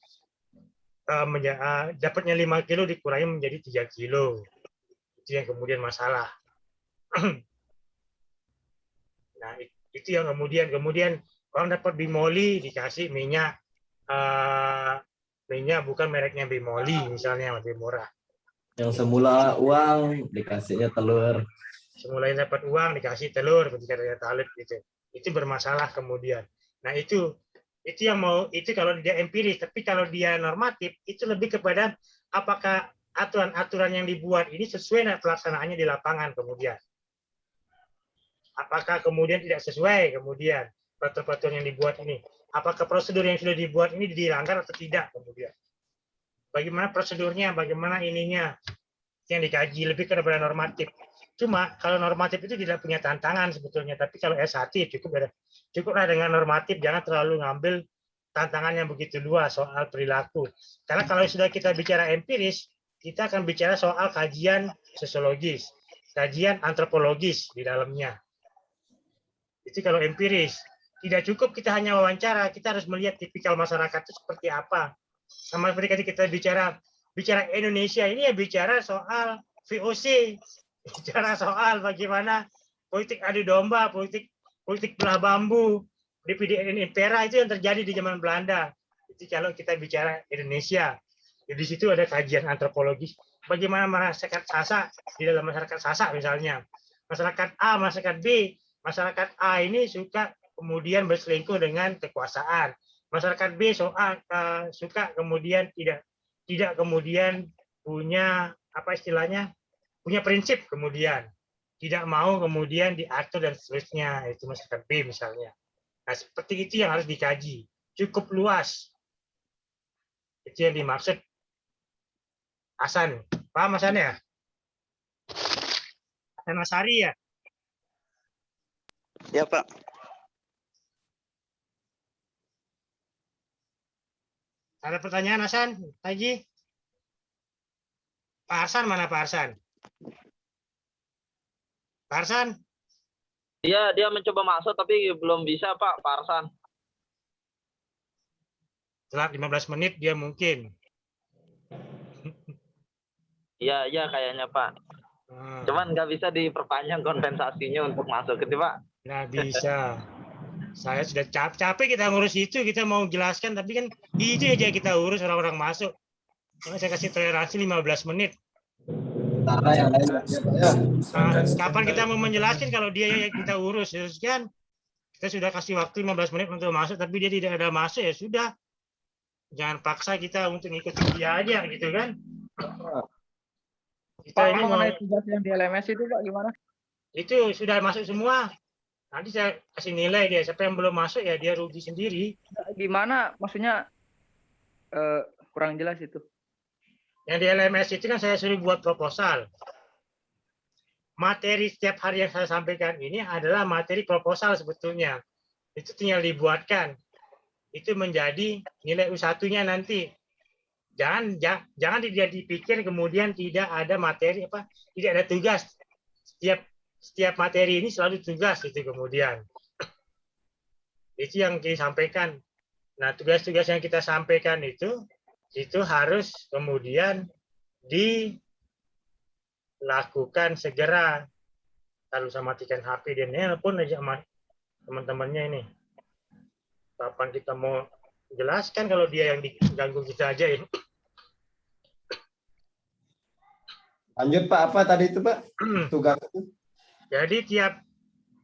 dapatnya 5 kilo dikurangi menjadi 3 kilo. Itu yang kemudian masalah. Nah, itu yang kemudian orang dapat bimoli dikasih minyak bukan mereknya bimoli misalnya, lebih murah. Yang semula uang dikasihnya telur. Semula dapat uang dikasih telur ketika dia talit gitu. Itu bermasalah kemudian. Nah, itu kalau dia empiris, tapi kalau dia normatif itu lebih kepada apakah aturan-aturan yang dibuat ini sesuai dengan pelaksanaannya di lapangan kemudian. Apakah kemudian tidak sesuai kemudian peraturan-peraturan yang dibuat ini. Apakah prosedur yang sudah dibuat ini dilanggar atau tidak kemudian. Bagaimana prosedurnya, bagaimana ininya yang dikaji lebih kepada normatif. Cuma kalau normatif itu tidak punya tantangan sebetulnya, tapi kalau S1 cukuplah dengan normatif, jangan terlalu ngambil tantangan yang begitu luas soal perilaku. Karena kalau sudah kita bicara empiris, kita akan bicara soal kajian sosiologis, kajian antropologis di dalamnya. Itu kalau empiris. Tidak cukup kita hanya wawancara, kita harus melihat tipikal masyarakat itu seperti apa. Sama seperti kita bicara Indonesia ini ya bicara soal VOC, bicara soal bagaimana politik adu domba, politik belah bambu, DPD Impera itu yang terjadi di zaman Belanda. Itu kalau kita bicara Indonesia. Di situ ada kajian antropologis. Bagaimana masyarakat Sasak di dalam masyarakat Sasak misalnya. Masyarakat A, masyarakat B. Masyarakat A ini suka kemudian berselingkuh dengan kekuasaan. Masyarakat B suka kemudian tidak kemudian punya apa istilahnya, punya prinsip kemudian. Tidak mau kemudian diatur dan seterusnya. Itu masyarakat B misalnya. Nah, seperti itu yang harus dikaji. Cukup luas. Itu yang dimaksud Hasan. Paham Hasan ya? Hasan Asari ya? Ya Pak. Ada pertanyaan Hasan? Lagi? Pak Arsan mana Pak Arsan? Pak Arsan? Iya, dia mencoba masuk tapi belum bisa Pak Arsan. Telat 15 menit dia mungkin. Iya kayaknya Pak. Cuman nggak bisa diperpanjang kompensasinya untuk masuk gitu Pak. Nggak bisa. Saya sudah capek kita ngurus itu, kita mau jelaskan, tapi kan itu aja kita urus orang-orang masuk. Makanya saya kasih toleransi 15 menit. Cara yang lain ya. Nah, kapan kita mau menjelaskan kalau dia yang kita urus? Ya kan? Kita sudah kasih waktu 15 menit untuk masuk, tapi dia tidak ada masuk, ya sudah. Jangan paksa kita untuk ngikutin dia aja, gitu kan? Kita Pak, ini mau, mengenai tugas yang di LMS itu Pak gimana? itu sudah masuk semua. Nanti saya kasih nilai dia. Siapa yang belum masuk ya dia rugi sendiri. Gimana maksudnya kurang jelas itu. Yang di LMS itu kan saya suruh buat proposal. Materi setiap hari yang saya sampaikan ini adalah materi proposal sebetulnya. Itu tinggal dibuatkan. Itu menjadi nilai U1-nya nanti. Jangan dipikir kemudian tidak ada materi tidak ada tugas. Setiap materi ini selalu tugas itu kemudian. Itu yang disampaikan. Nah, tugas-tugas yang kita sampaikan itu harus kemudian dilakukan segera. Kalau sama matikan HP dan nelpon aja sama teman-temannya ini. Kapan kita mau jelaskan kalau dia yang diganggu kita aja ini. Lanjut Pak, apa tadi itu Pak? Tugas itu. Jadi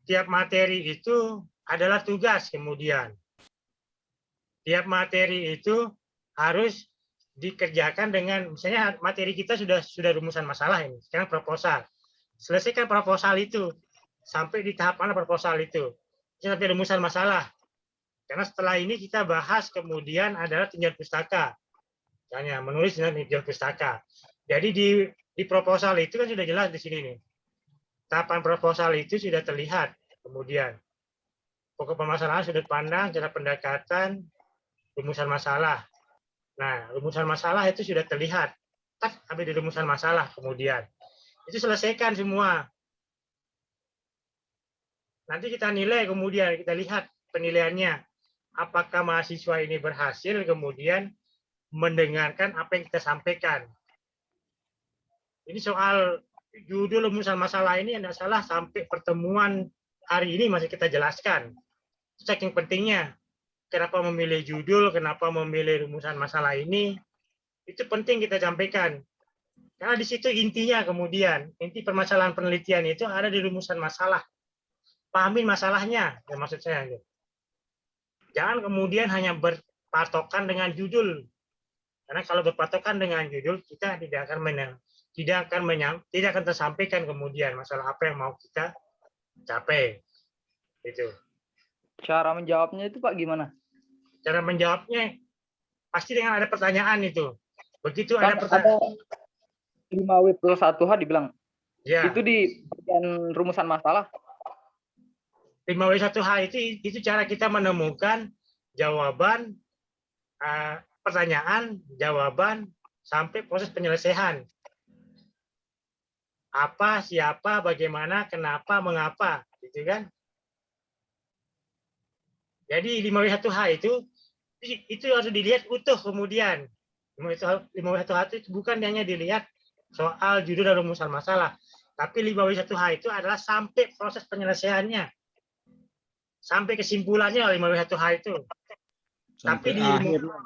tiap materi itu adalah tugas kemudian. Tiap materi itu harus dikerjakan dengan, misalnya materi kita sudah rumusan masalah ini, sekarang proposal. Selesaikan proposal itu sampai di tahap mana proposal itu sampai rumusan masalah. Karena setelah ini kita bahas kemudian adalah tinjauan pustaka, misalnya menulis dengan tinjauan pustaka. Jadi di proposal itu kan sudah jelas di sini nih. Tahapan proposal itu sudah terlihat. Kemudian pokok permasalahan, sudut pandang, cara pendekatan, rumusan masalah. Nah, rumusan masalah itu sudah terlihat. Sampai di rumusan masalah kemudian. Itu selesaikan semua. Nanti kita nilai kemudian, kita lihat penilaiannya. Apakah mahasiswa ini berhasil kemudian mendengarkan apa yang kita sampaikan. Ini soal judul rumusan masalah ini tidak salah sampai pertemuan hari ini masih kita jelaskan. Saking pentingnya. Kenapa memilih judul, kenapa memilih rumusan masalah ini, itu penting kita sampaikan. Karena di situ intinya kemudian, inti permasalahan penelitian itu ada di rumusan masalah. Pahamin masalahnya, ya maksud saya. Jangan kemudian hanya berpatokan dengan judul. Karena kalau berpatokan dengan judul, kita tidak akan tersampaikan kemudian masalah apa yang mau kita capai. Itu. Cara menjawabnya itu Pak gimana? Cara menjawabnya pasti dengan ada pertanyaan itu. Begitu Kan ada pertanyaan. 5W+1H dibilang. Ya. Itu di bagian rumusan masalah. 5W1H itu cara kita menemukan jawaban pertanyaan, jawaban, sampai proses penyelesaian. Apa, siapa, bagaimana, kenapa, mengapa, gitu kan? Jadi 5W1H itu harus dilihat utuh kemudian. 5W1H itu bukan hanya dilihat soal judul dan rumusan masalah, tapi 5W1H itu adalah sampai proses penyelesaiannya, sampai kesimpulannya 5W1H itu. Tapi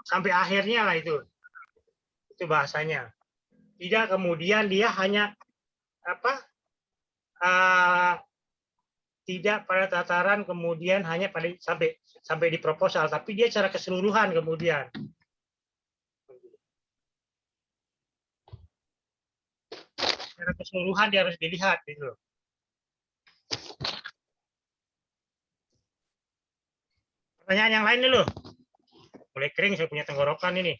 sampai akhirnya lah itu bahasanya. Tidak kemudian dia hanya tidak pada tataran kemudian hanya pada sampai di proposal, tapi dia secara keseluruhan kemudian. Secara keseluruhan dia harus dilihat gitu. Pertanyaan yang lain dulu. Mulai kering saya punya tenggorokan ini.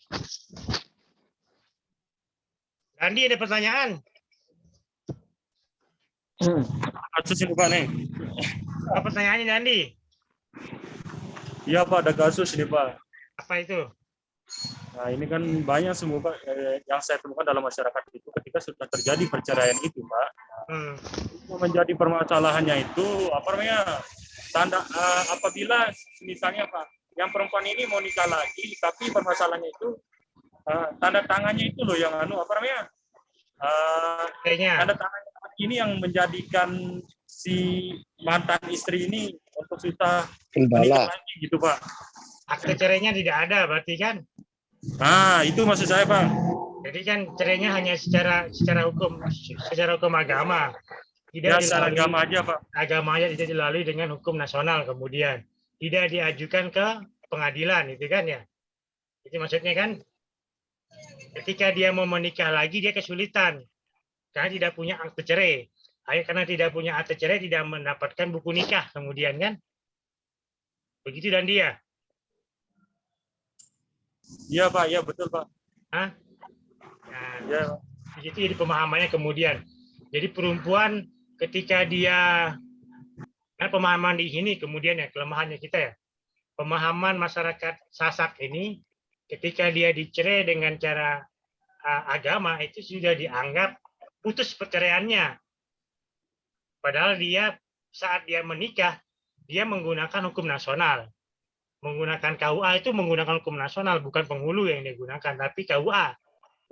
Andi ada pertanyaan? Kasus ini Pak nih. Apa pertanyaannya Andi? Iya Pak, ada kasus ini Pak. Apa itu? Nah ini kan banyak semua Pak yang saya temukan dalam masyarakat itu ketika sudah terjadi perceraian itu Pak. Menjadi permasalahannya itu apa namanya tanda apabila misalnya Pak yang perempuan ini mau nikah lagi tapi permasalahannya itu tanda tangannya itu loh yang apa namanya tanda tangannya ini yang menjadikan si mantan istri ini untuk susah menikah lagi gitu Pak. Akte cerainya tidak ada berarti kan? Nah itu maksud saya Pak. Jadi kan cerainya hanya secara hukum agama. Tidak ya, secara agama aja Pak. Agamanya tidak dilalui dengan hukum nasional kemudian tidak diajukan ke pengadilan itu kan ya. Itu maksudnya kan? Ketika dia mau menikah lagi dia kesulitan karena tidak punya akte cerai. Karena tidak punya akte cerai tidak mendapatkan buku nikah kemudian kan? Begitu dan dia. Iya Pak, iya betul Pak. Nah, ya. Begitu jadi pemahamannya kemudian. Jadi perempuan ketika dia pemahaman di sini kemudian ya kelemahannya kita ya. Pemahaman masyarakat Sasak ini ketika dia dicerai dengan cara agama itu sudah dianggap putus perceraiannya. Padahal dia saat dia menikah dia menggunakan hukum nasional. Menggunakan KUA itu menggunakan hukum nasional, bukan penghulu yang digunakan, tapi KUA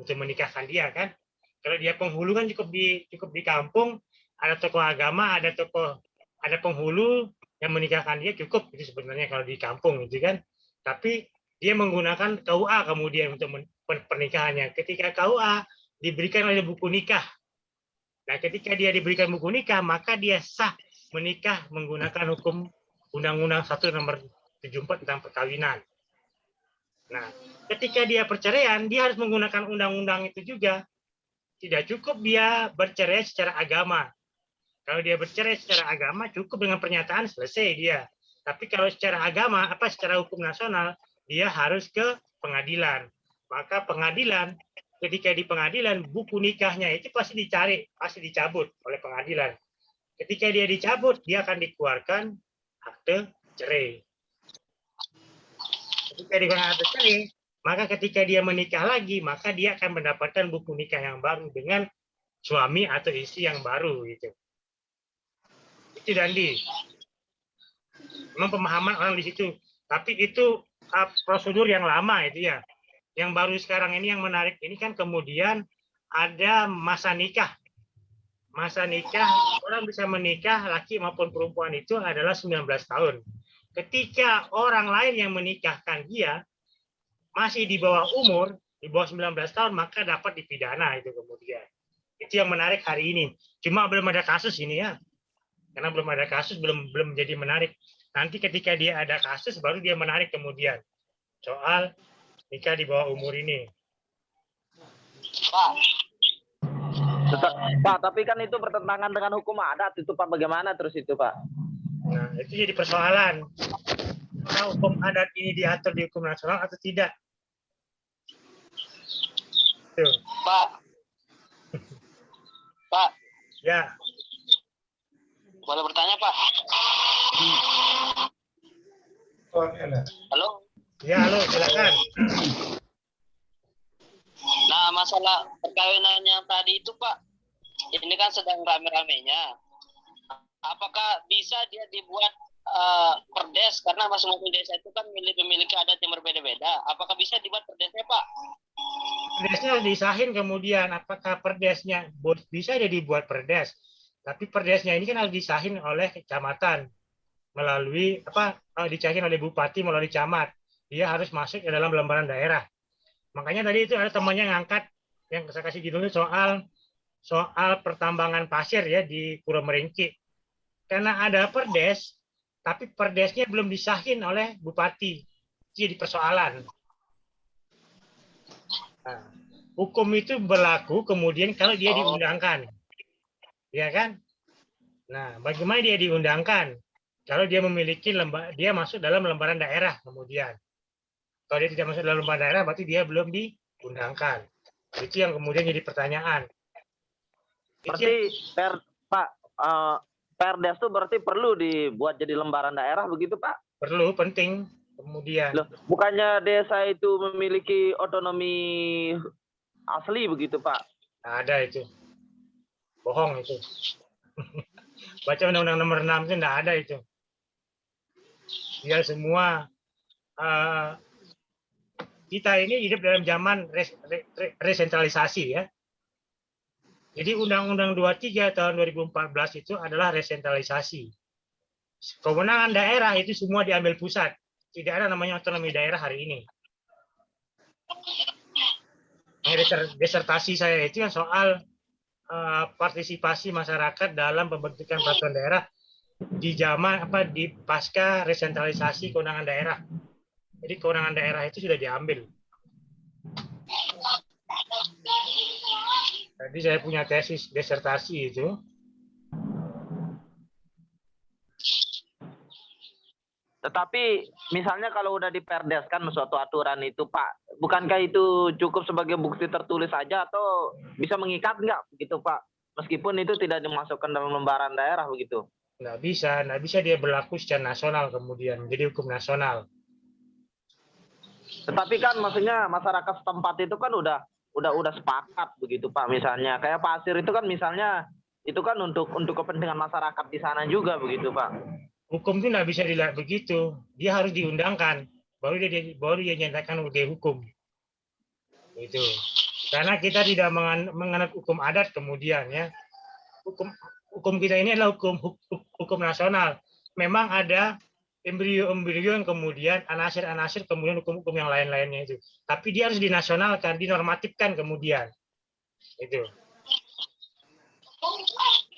untuk menikahkan dia kan. Kalau dia penghulu kan cukup di kampung, ada tokoh agama, ada penghulu yang menikahkan dia cukup itu sebenarnya kalau di kampung gitu kan. Tapi dia menggunakan KUA kemudian untuk pernikahannya. Ketika KUA diberikan oleh buku nikah. Nah, ketika dia diberikan buku nikah, maka dia sah menikah menggunakan hukum Undang-Undang 1 nomor 74 tentang perkawinan. Nah, ketika dia perceraian, dia harus menggunakan undang-undang itu juga. Tidak cukup dia bercerai secara agama. Kalau dia bercerai secara agama, cukup dengan pernyataan selesai dia. Tapi kalau secara agama, secara hukum nasional, dia harus ke pengadilan. Maka pengadilan, ketika di pengadilan, buku nikahnya itu pasti dicabut oleh pengadilan. Ketika dia dicabut, dia akan dikeluarkan akte cerai. Ketika dikeluarkan akte cerai, maka ketika dia menikah lagi, maka dia akan mendapatkan buku nikah yang baru dengan suami atau istri yang baru gitu. Itu Dandi. Memang pemahaman orang di situ. Tapi itu prosedur yang lama itu ya. Yang baru sekarang ini yang menarik ini kan kemudian ada masa nikah. Masa nikah, orang bisa menikah laki maupun perempuan itu adalah 19 tahun. Ketika orang lain yang menikahkan dia masih di bawah umur, di bawah 19 tahun, maka dapat dipidana itu kemudian. Itu yang menarik hari ini. Cuma belum ada kasus ini ya. Karena belum ada kasus, belum jadi menarik. Nanti ketika dia ada kasus, baru dia menarik kemudian. Soal nikah di bawah umur ini. Pak, tapi kan itu bertentangan dengan hukum adat itu Pak. Bagaimana terus itu Pak? Nah, itu jadi persoalan. Apakah hukum adat ini diatur di hukum nasional atau tidak? Tuh. Pak. Ya. Boleh bertanya Pak? Oh, Halo? Ya, halo, silakan. Nah, masalah perkawinan yang tadi itu, Pak, ini kan sedang rame-ramenya. Apakah bisa dia dibuat perdes, karena masing-masing desa itu kan memiliki adat yang berbeda-beda. Apakah bisa dibuat perdesnya, Pak? Perdesnya harus disahin kemudian. Apakah perdesnya bisa dia dibuat perdes? Tapi perdesnya ini kan harus disahin oleh kecamatan melalui disahin oleh bupati melalui camat. Dia harus masuk ke dalam lembaran daerah. Makanya tadi itu ada temannya ngangkat yang saya kasih judulnya soal pertambangan pasir ya di Pura Meringki. Karena ada perdes, tapi perdesnya belum disahin oleh bupati. Jadi persoalan. Nah, hukum itu berlaku kemudian kalau dia diundangkan. Ya kan? Nah, bagaimana dia diundangkan? Kalau dia memiliki dia masuk dalam lembaran daerah kemudian. Kalau dia tidak masuk dalam lembaran daerah, berarti dia belum diundangkan. Itu yang kemudian jadi pertanyaan. Berarti Perdes itu berarti perlu dibuat jadi lembaran daerah begitu, Pak? Perlu, penting. Kemudian. Loh, bukannya desa itu memiliki otonomi asli begitu, Pak? Ada itu. Bohong itu. Baca Undang-Undang Nomor 6 itu tidak ada itu. Dia semua kita ini hidup dalam zaman resentralisasi ya. Jadi Undang-Undang 23 tahun 2014 itu adalah resentralisasi. Kewenangan daerah itu semua diambil pusat. Tidak ada namanya otonomi daerah hari ini. Disertasi saya itu yang soal partisipasi masyarakat dalam pembentukan peraturan daerah di zaman di pasca resentralisasi kewenangan daerah. Jadi kewenangan daerah itu sudah diambil. Jadi saya punya tesis disertasi itu. Tetapi misalnya kalau udah diperdeskan suatu aturan itu, Pak, bukankah itu cukup sebagai bukti tertulis saja atau bisa mengikat nggak begitu, Pak? Meskipun itu tidak dimasukkan dalam lembaran daerah begitu. Nggak bisa dia berlaku secara nasional kemudian jadi hukum nasional. Tetapi kan maksudnya masyarakat setempat itu kan udah sepakat begitu, Pak. Misalnya kayak pasir itu kan misalnya itu kan untuk kepentingan masyarakat di sana juga begitu, Pak. Hukum itu nggak bisa dilihat begitu. Dia harus diundangkan, baru dia nyatakan sebagai hukum. Itu. Karena kita tidak menganut hukum adat kemudian ya. Hukum kita ini adalah hukum nasional. Memang ada embrio-embrio yang kemudian anasir-anasir kemudian hukum-hukum yang lain-lainnya itu. Tapi dia harus dinasionalkan, dinormatifkan kemudian. Itu.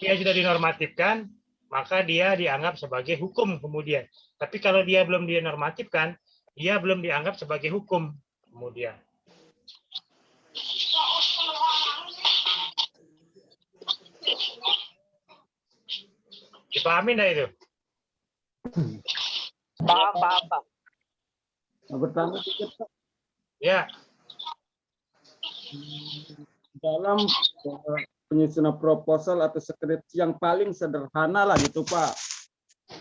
Dia sudah dinormatifkan, maka dia dianggap sebagai hukum kemudian. Tapi kalau dia belum dinormatifkan, dia belum dianggap sebagai hukum kemudian. Dipahami enggak itu? Paham, Pak. Bertanya sedikit, Pak. Ya. Dalam penyusunan proposal atau skripsi yang paling sederhana lah gitu, Pak.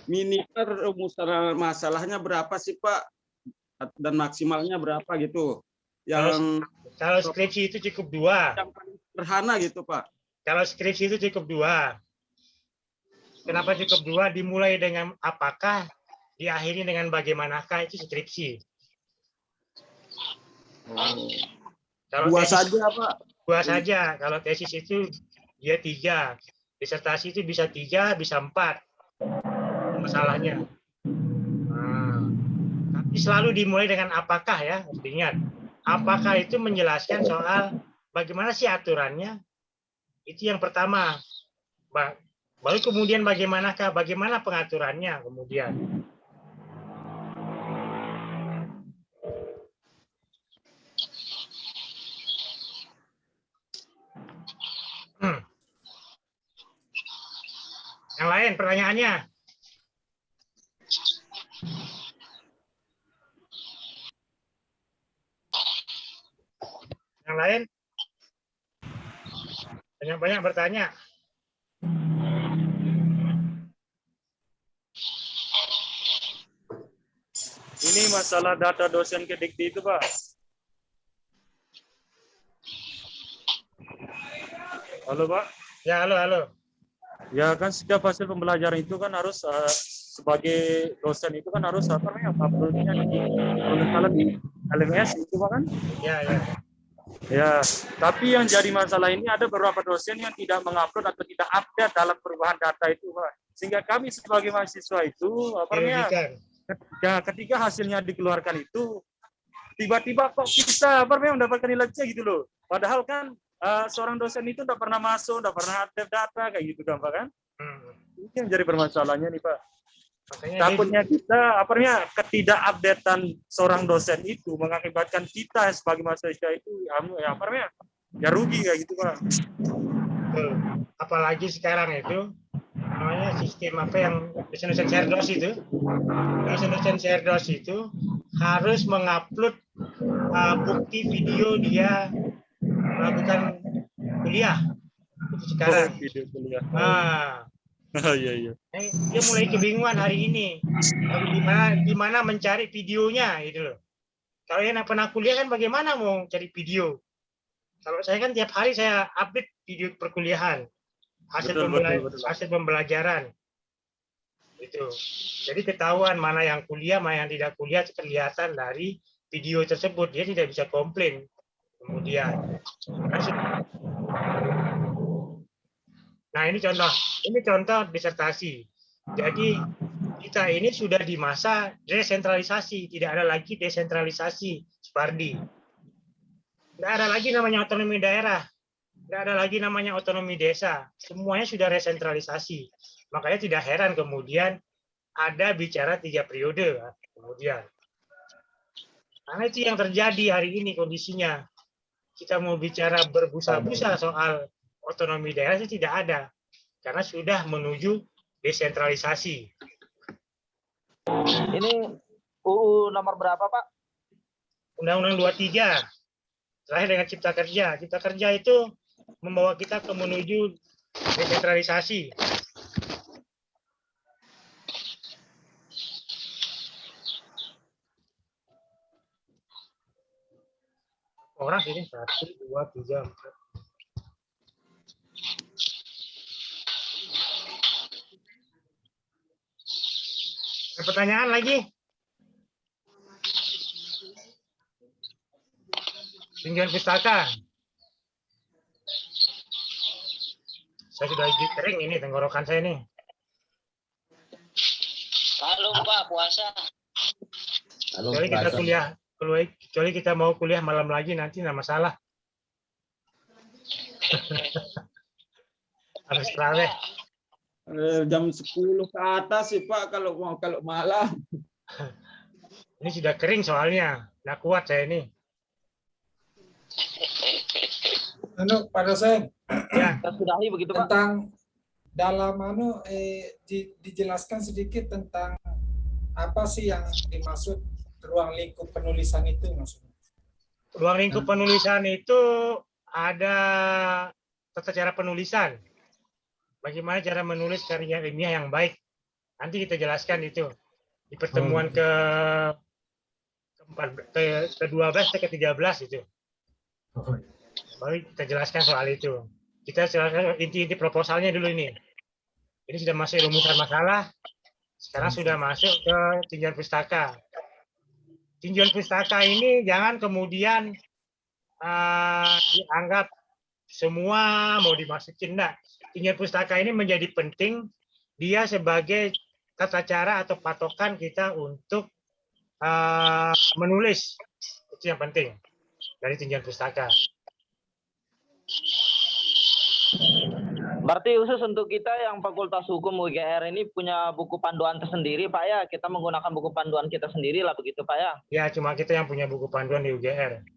Minimal rumusan masalahnya berapa sih, Pak? Dan maksimalnya berapa gitu? Yang kalau skripsi itu cukup 2. Yang paling sederhana gitu, Pak. Kalau skripsi itu cukup 2. Kenapa cukup 2? Dimulai dengan apakah, diakhiri dengan bagaimanakah, itu skripsi. Kalau 2 tesis, saja, Pak. 2 saja. Kalau tesis itu dia 3. Disertasi itu bisa 3, bisa 4. Masalahnya. Tapi selalu dimulai dengan apakah ya, harus diingat. Apakah itu menjelaskan soal bagaimana sih aturannya? Itu yang pertama. Baru kemudian bagaimana pengaturannya kemudian. Yang lain pertanyaannya? Yang lain? Banyak-banyak bertanya. Ini masalah data dosen ke Dikti itu, Pak. Halo, Pak. Ya, halo. Ya kan setiap hasil pembelajaran itu kan harus sebagai dosen itu kan harus apa namanya uploadnya di kalau nggak salah di LMS itu Pak kan? Ya. Ya, tapi yang jadi masalah ini ada beberapa dosen yang tidak mengupload atau tidak update dalam perubahan data itu, Pak. Sehingga kami sebagai mahasiswa itu apa namanya? Ketika hasilnya dikeluarkan itu tiba-tiba kok kita apa namanya mendapatkan nilai C gitu loh. Padahal kan seorang dosen itu tidak pernah masuk, tidak pernah update data kayak gitu kan Pak kan? Ini yang jadi permasalahannya nih Pak. Makanya takutnya kita apa namanya ketidakupdatean seorang dosen itu mengakibatkan kita sebagai mahasiswa itu ya apa namanya ya rugi kayak gitu Pak. Betul. Apalagi sekarang itu namanya sistem apa yang dosen-dosen Cerdos itu, dosen-dosen Cerdos itu harus mengupload bukti video dia melakukan kuliah itu sekarang. Video kuliah. Iya. Dia mulai kebingungan hari ini. Di mana mencari videonya gitu loh. Kalau yang pernah kuliah kan bagaimana mau cari video? Kalau saya kan tiap hari saya update video perkuliahan, hasil pembelajaran. Itu. Jadi ketahuan mana yang kuliah, mana yang tidak kuliah kelihatan dari video tersebut. Dia tidak bisa komplain. Kemudian, nah ini contoh disertasi. Jadi kita ini sudah di masa desentralisasi, tidak ada lagi desentralisasi, Supardi. Tidak ada lagi namanya otonomi daerah, tidak ada lagi namanya otonomi desa. Semuanya sudah desentralisasi. Makanya tidak heran kemudian ada bicara 3 periode kemudian. Karena itu yang terjadi hari ini kondisinya. Kita mau bicara berbusa-busa soal otonomi daerah itu tidak ada. Karena sudah menuju desentralisasi. Ini UU nomor berapa, Pak? Undang-Undang 23. Terakhir dengan Cipta Kerja. Cipta Kerja itu membawa kita ke menuju desentralisasi. Orang sini 1, 2, 3, 4. Ada pertanyaan lagi? Tinjauan pustaka. Saya sudah kering ini tenggorokan saya nih. Halo Pak, puasa. Kecuali kita kuliah, kecuali kita mau kuliah malam lagi nanti nggak masalah. Harus terawih. Jam 10 ke atas sih Pak kalau malam. Ini sudah kering soalnya, nggak kuat saya ini. Pak dosen. Ya. Sudahi begitu Pak. Tentang dalam dijelaskan sedikit tentang apa sih yang dimaksud ruang lingkup penulisan itu maksudnya? Ruang lingkup penulisan itu ada tata cara penulisan. Bagaimana cara menulis karya ilmiah yang baik. Nanti kita jelaskan itu di pertemuan ke-12 ke ke-13 itu. Baru kita jelaskan soal itu. Kita jelaskan inti-inti proposalnya dulu ini. Ini sudah masuk rumusan masalah. Sekarang sudah masuk ke tinjauan pustaka. Tinjauan pustaka ini jangan kemudian dianggap semua mau dimasukin. Enggak. Tinjauan pustaka ini menjadi penting. Dia sebagai tata cara atau patokan kita untuk menulis. Itu yang penting dari tinjauan pustaka. Berarti khusus untuk kita yang Fakultas Hukum UGR ini punya buku panduan tersendiri Pak ya? Kita menggunakan buku panduan kita sendiri lah begitu Pak ya? Ya, cuma kita yang punya buku panduan di UGR.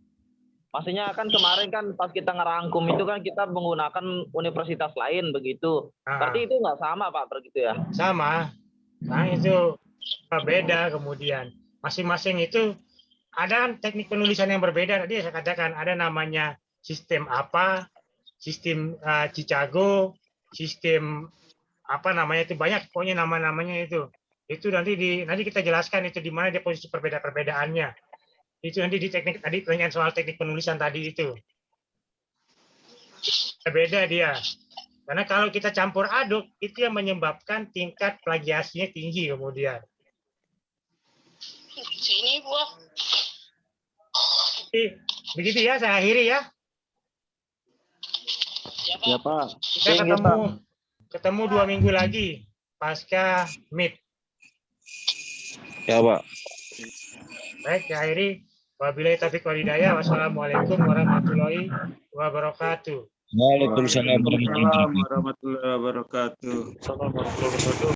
Maksudnya kan kemarin kan pas kita ngerangkum itu kan kita menggunakan universitas lain begitu. Berarti itu nggak sama Pak begitu ya? Sama. Nah itu beda kemudian. Masing-masing itu ada kan teknik penulisan yang berbeda. Tadi saya katakan ada namanya sistem apa, sistem Chicago, sistem apa namanya itu banyak pokoknya nama-namanya itu. Itu nanti kita jelaskan itu di mana dia posisi perbedaannya. Itu nanti di teknik tadi pertanyaan soal teknik penulisan tadi itu. Beda dia. Karena kalau kita campur aduk itu yang menyebabkan tingkat plagiasinya tinggi kemudian. Sini gua. Begitu ya, saya akhiri ya. Ya Pak. Kita ketemu 2 minggu lagi pasca Meet. Ya Pak. Baik, saya akhiri. Wabillahi taufiq wal hidayah. Wassalamualaikum warahmatullahi wabarakatuh. Waalaikumsalam warahmatullahi wabarakatuh. Warahmatullahi wabarakatuh. Assalamualaikum warahmatullahi wabarakatuh.